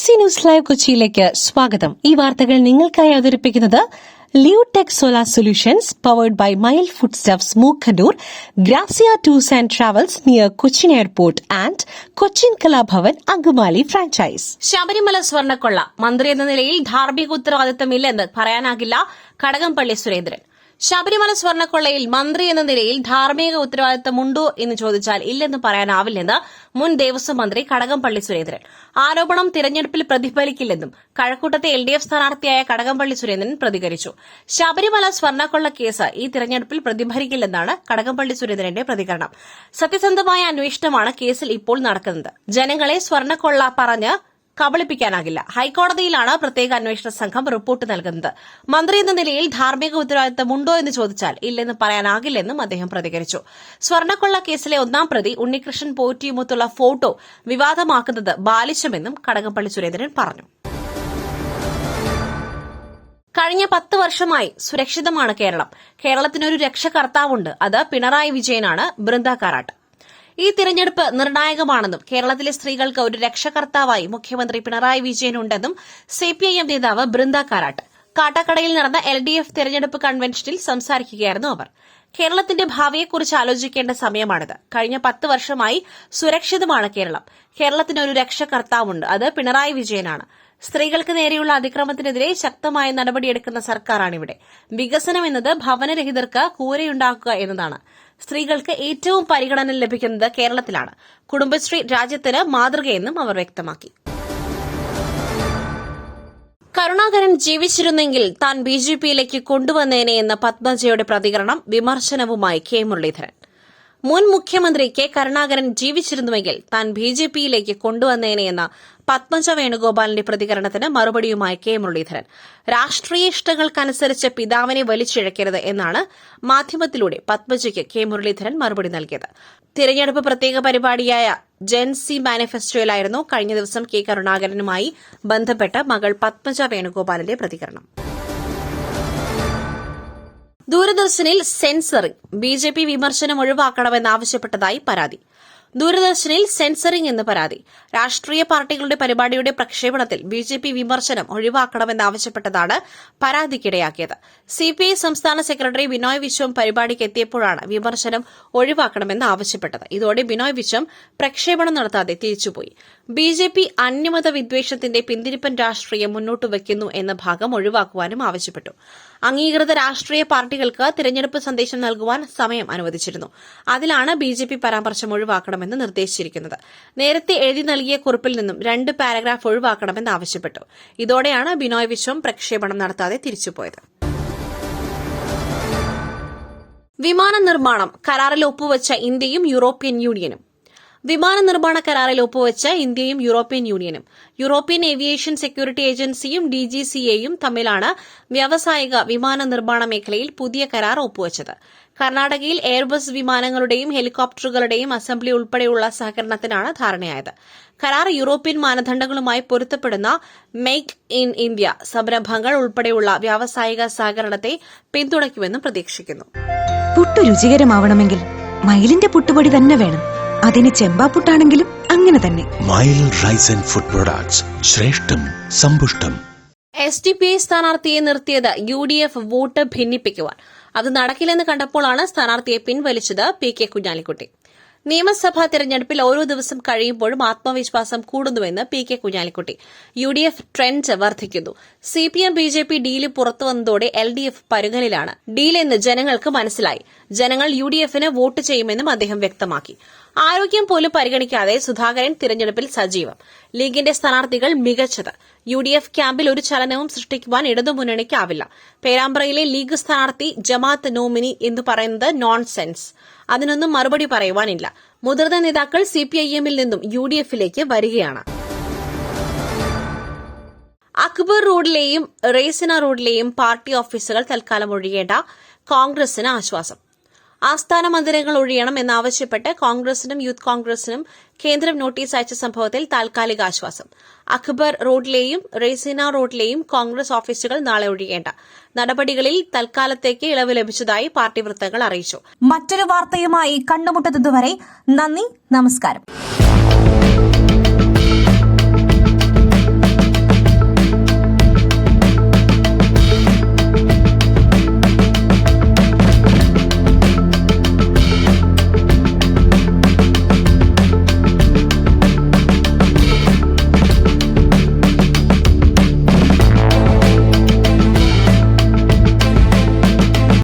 BBC news live കൊച്ചിയിലേക്ക് സ്വാഗതം. ഈ വാർത്തകൾ നിങ്ങൾക്കായി അവതരിപ്പിക്കുന്നത് Leotech solar solutions powered by mile foodstuffs Mookkannoor, Grazia tours and travels near Cochin airport and Cochin Kalabhavan Angamaly franchise. Sabarimala സ്വർണ്ണക്കൊള്ള മന്ത്രി എന്ന നിലയിൽ ധാർമ്മിക ഉത്തരവാദിത്തമില്ലെന്ന് പറയാനാകില്ല കടകംപള്ളി സുരേന്ദ്രൻ. ശബരിമല സ്വർണ്ണക്കൊള്ളയിൽ മന്ത്രി എന്ന നിലയിൽ ധാർമ്മിക ഉത്തരവാദിത്തമുണ്ടോ എന്ന് ചോദിച്ചാൽ ഇല്ലെന്ന് പറയാനാവില്ലെന്ന് മുൻ ദേവസ്വം മന്ത്രി കടകംപള്ളി സുരേന്ദ്രൻ. ആരോപണം തിരഞ്ഞെടുപ്പിൽ പ്രതിഫലിക്കില്ലെന്നും കഴക്കൂട്ടത്തെ LDF സ്ഥാനാർത്ഥിയായ കടകംപള്ളി സുരേന്ദ്രൻ പ്രതികരിച്ചു. ശബരിമല സ്വർണ്ണക്കൊള്ള കേസ് ഈ തിരഞ്ഞെടുപ്പിൽ പ്രതിഫലിക്കില്ലെന്നാണ് കടകംപള്ളി സുരേന്ദ്രന്റെ പ്രതികരണം. സത്യസന്ധമായ അന്വേഷണമാണ് കേസിൽ ഇപ്പോൾ നടക്കുന്നത്. ജനങ്ങളെ സ്വർണ്ണക്കൊള്ള പറഞ്ഞ് കബളിപ്പിക്കാനാകില്ല. ഹൈക്കോടതിയിലാണ് പ്രത്യേക അന്വേഷണ സംഘം റിപ്പോർട്ട് നൽകുന്നത്. മന്ത്രി എന്ന നിലയിൽ ധാർമ്മിക ഉത്തരവാദിത്തമുണ്ടോ എന്ന് ചോദിച്ചാൽ ഇല്ലെന്ന് പറയാനാകില്ലെന്നും അദ്ദേഹം പ്രതികരിച്ചു. സ്വർണ്ണക്കൊള്ള കേസിലെ ഒന്നാം പ്രതി ഉണ്ണികൃഷ്ണൻ പോറ്റിയുമൊത്തുള്ള ഫോട്ടോ വിവാദമാക്കുന്നത് ബാലിശമെന്നും കടകംപള്ളി സുരേന്ദ്രൻ പറഞ്ഞു. കഴിഞ്ഞ 10 വർഷമായി സുരക്ഷിതമാണ് കേരളം. കേരളത്തിനൊരു രക്ഷകർത്താവുണ്ട്. അത് പിണറായി വിജയനാണ്. ബൃന്ദ കാരാട്ട്. ഈ തിരഞ്ഞെടുപ്പ് നിർണായകമാണെന്നും കേരളത്തിലെ സ്ത്രീകൾക്ക് ഒരു രക്ഷകർത്താവായി മുഖ്യമന്ത്രി പിണറായി വിജയനുണ്ടെന്നും CPIM നേതാവ് ബൃന്ദ കാരാട്ട് കാട്ടാക്കടയിൽ നടന്ന LDF തിരഞ്ഞെടുപ്പ് കൺവെൻഷനിൽ സംസാരിക്കുകയായിരുന്നു അവർ. കേരളത്തിന്റെ ഭാവിയെക്കുറിച്ച് ആലോചിക്കേണ്ട സമയമാണിത്. കഴിഞ്ഞ 10 വർഷമായി സുരക്ഷിതമാണ് കേരളം. കേരളത്തിന് ഒരു രക്ഷകർത്താവുണ്ട്. അത് പിണറായി വിജയനാണ്. സ്ത്രീകൾക്ക് നേരെയുള്ള അതിക്രമത്തിനെതിരെ ശക്തമായ നടപടിയെടുക്കുന്ന സർക്കാരാണിവിടെ. വികസനം എന്നത് ഭവനരഹിതർക്ക് കൂരയുണ്ടാക്കുക എന്നതാണ്. സ്ത്രീകൾക്ക് ഏറ്റവും പരിഗണന ലഭിക്കുന്നത് കേരളത്തിലാണ്. കുടുംബശ്രീ രാജ്യത്തിന് മാതൃകയെന്നും അവർ വ്യക്തമാക്കി. കരുണാകരൻ ജീവിച്ചിരുന്നെങ്കിൽ താൻ BJPയിലേക്ക് കൊണ്ടുവന്നേനെ എന്ന പത്മജയുടെ പ്രതികരണം വിമർശനവുമായി K മുരളീധരൻ. മുൻ മുഖ്യമന്ത്രി K കരുണാകരൻ ജീവിച്ചിരുന്നുവെങ്കിൽ താൻ BJPയിലേക്ക് കൊണ്ടുവന്നേനെ എന്ന പത്മജ വേണുഗോപാലിന്റെ പ്രതികരണത്തിന് മറുപടിയുമായി K മുരളീധരൻ. രാഷ്ട്രീയ ഇഷ്ടങ്ങൾക്കനുസരിച്ച് പിതാവിനെ വലിച്ചിഴക്കരുത് എന്നാണ് മാധ്യമത്തിലൂടെ പത്മജയ്ക്ക് K മുരളീധരൻ മറുപടി നൽകിയത്. തിരഞ്ഞെടുപ്പ് പ്രത്യേക പരിപാടിയായ ജെൻസി മാനിഫെസ്റ്റോയിലായിരുന്നു കഴിഞ്ഞ ദിവസം K കരുണാകരനുമായി ബന്ധപ്പെട്ട് മകൾ പത്മജ വേണുഗോപാലിന്റെ പ്രതികരണം. ദൂരദർശനിൽ സെൻസറിംഗ്. BJP വിമർശനം ഒഴിവാക്കണമെന്നാവശ്യപ്പെട്ടതായി പരാതി. ദൂരദർശനിൽ സെൻസറിംഗ് എന്ന് പരാതി. രാഷ്ട്രീയ പാർട്ടികളുടെ പരിപാടിയുടെ പ്രക്ഷേപണത്തിൽ BJP വിമർശനം ഒഴിവാക്കണമെന്നാവശ്യപ്പെട്ടതാണ് പരാതിക്കിടയാക്കിയത്. CPI സംസ്ഥാന സെക്രട്ടറി ബിനോയ് വിശ്വം പരിപാടിക്ക് എത്തിയപ്പോഴാണ് വിമർശനം ഒഴിവാക്കണമെന്ന് ആവശ്യപ്പെട്ടത്. ഇതോടെ ബിനോയ് വിശ്വം പ്രക്ഷേപണം നടത്താതെ തിരിച്ചുപോയി. BJP അന്യമത വിദ്വേഷത്തിന്റെ പിന്തിരിപ്പൻ രാഷ്ട്രീയം മുന്നോട്ട് വയ്ക്കുന്നു എന്ന ഭാഗം ഒഴിവാക്കുവാനും ആവശ്യപ്പെട്ടു. അംഗീകൃത രാഷ്ട്രീയ പാർട്ടികൾക്ക് തിരഞ്ഞെടുപ്പ് സന്ദേശം നൽകുവാൻ സമയം അനുവദിച്ചിരുന്നു. അതിലാണ് BJP പരാമർശം ഒഴിവാക്കണമെന്ന് നിർദ്ദേശിച്ചിരിക്കുന്നത്. നേരത്തെ എഴുതി നൽകിയ കുറിപ്പിൽ നിന്നും 2 പാരഗ്രാഫ് ഒഴിവാക്കണമെന്ന് ആവശ്യപ്പെട്ടു. ഇതോടെയാണ് ബിനോയ് വിശ്വം പ്രക്ഷേപണം നടത്താതെ തിരിച്ചുപോയത്. വിമാന നിർമ്മാണം കരാറിൽ ഒപ്പുവച്ച ഇന്ത്യയും യൂറോപ്യൻ യൂണിയനും. വിമാന നിർമ്മാണ കരാറിൽ ഒപ്പുവച്ച ഇന്ത്യയും യൂറോപ്യൻ യൂണിയനും യൂറോപ്യൻ ഏവിയേഷൻ സെക്യൂരിറ്റി ഏജൻസിയും DGCAയും തമ്മിലാണ് വ്യാവസായിക വിമാന നിർമ്മാണ മേഖലയിൽ പുതിയ കരാർ ഒപ്പുവച്ചത്. കർണാടകയിൽ എയർബസ് വിമാനങ്ങളുടെയും ഹെലികോപ്റ്ററുകളുടെയും അസംബ്ലി ഉൾപ്പെടെയുള്ള സഹകരണത്തിനാണ് ധാരണയായത്. കരാർ യൂറോപ്യൻ മാനദണ്ഡങ്ങളുമായി പൊരുത്തപ്പെടുന്ന മെയ്ക്ക് ഇൻ ഇന്ത്യ സംരംഭങ്ങൾ ഉൾപ്പെടെയുള്ള വ്യാവസായിക സഹകരണത്തെ പിന്തുണയ്ക്കുമെന്നും പ്രതീക്ഷിക്കുന്നു. പുട്ടു രുചികരമാവണമെങ്കിൽ മയിലിന്റെ പുട്ടുപൊടി തന്നെ വേണം. അതിന് ചെമ്പാപ്പുട്ടാണെങ്കിലും അങ്ങനെ തന്നെ. Mile rice and food products, ശ്രേഷ്ഠം സമ്പുഷ്ടം. SDPI സ്ഥാനാർത്ഥിയെ നിർത്തിയത് UDF വോട്ട് ഭിന്നിപ്പിക്കുവാൻ. അത് നടക്കില്ലെന്ന് കണ്ടപ്പോഴാണ് സ്ഥാനാർത്ഥിയെ പിൻവലിച്ചത് PK കുഞ്ഞാലിക്കുട്ടി. നിയമസഭാ തെരഞ്ഞെടുപ്പിൽ ഓരോ ദിവസം കഴിയുമ്പോഴും ആത്മവിശ്വാസം കൂടുന്നുവെന്ന് PK കുഞ്ഞാലിക്കുട്ടി. UDF ട്രെൻഡ് വർദ്ധിക്കുന്നു. CPM BJP ഡീല് പുറത്തുവന്നതോടെ LDF പരുങ്ങലിലാണ്. ഡീലെന്ന് ജനങ്ങൾക്ക് മനസ്സിലായി. ജനങ്ങൾ UDFന് വോട്ട് ചെയ്യുമെന്നും അദ്ദേഹം വ്യക്തമാക്കി. ആരോഗ്യം പോലും പരിഗണിക്കാതെ സുധാകരൻ തിരഞ്ഞെടുപ്പിൽ സജീവം. ലീഗിന്റെ സ്ഥാനാർത്ഥികൾ മികച്ചത്. UDF ക്യാമ്പിൽ ഒരു ചലനവും സൃഷ്ടിക്കുവാൻ ഇടതുമുന്നണിക്കാവില്ല. പേരാമ്പ്രയിലെ ലീഗ് സ്ഥാനാർത്ഥി ജമാഅത്ത് നോമിനി എന്ന് പറയുന്നത് നോൺസെൻസ്. അതിനൊന്നും മറുപടി പറയുവാനില്ല. മുതിർന്ന നേതാക്കൾ CPIMൽ നിന്നും UDFിലേക്ക് വരികയാണ്. അക്ബർ റോഡിലെയും റേസിന റോഡിലെയും പാർട്ടി ഓഫീസുകൾ തൽക്കാലം ഒഴിയേണ്ട കോൺഗ്രസിന് ആശ്വാസം. ആസ്ഥാന മന്ദിരങ്ങൾ ഒഴിയണം എന്നാവശ്യപ്പെട്ട് കോൺഗ്രസിനും യൂത്ത് കോൺഗ്രസിനും കേന്ദ്രം നോട്ടീസ് അയച്ച സംഭവത്തിൽ താൽക്കാലിക ആശ്വാസം. അക്ബർ റോഡിലെയും റേസിന റോഡിലെയും കോൺഗ്രസ് ഓഫീസുകൾ നാളെ ഒഴിയേണ്ട നടപടികളിൽ തൽക്കാലത്തേക്ക് ഇളവ് ലഭിച്ചതായി പാർട്ടി വൃത്തങ്ങൾ അറിയിച്ചു. മറ്റൊരു വാർത്തയുമായി കണ്ടുമുട്ടുന്നതുവരെ നന്ദി, നമസ്കാരം.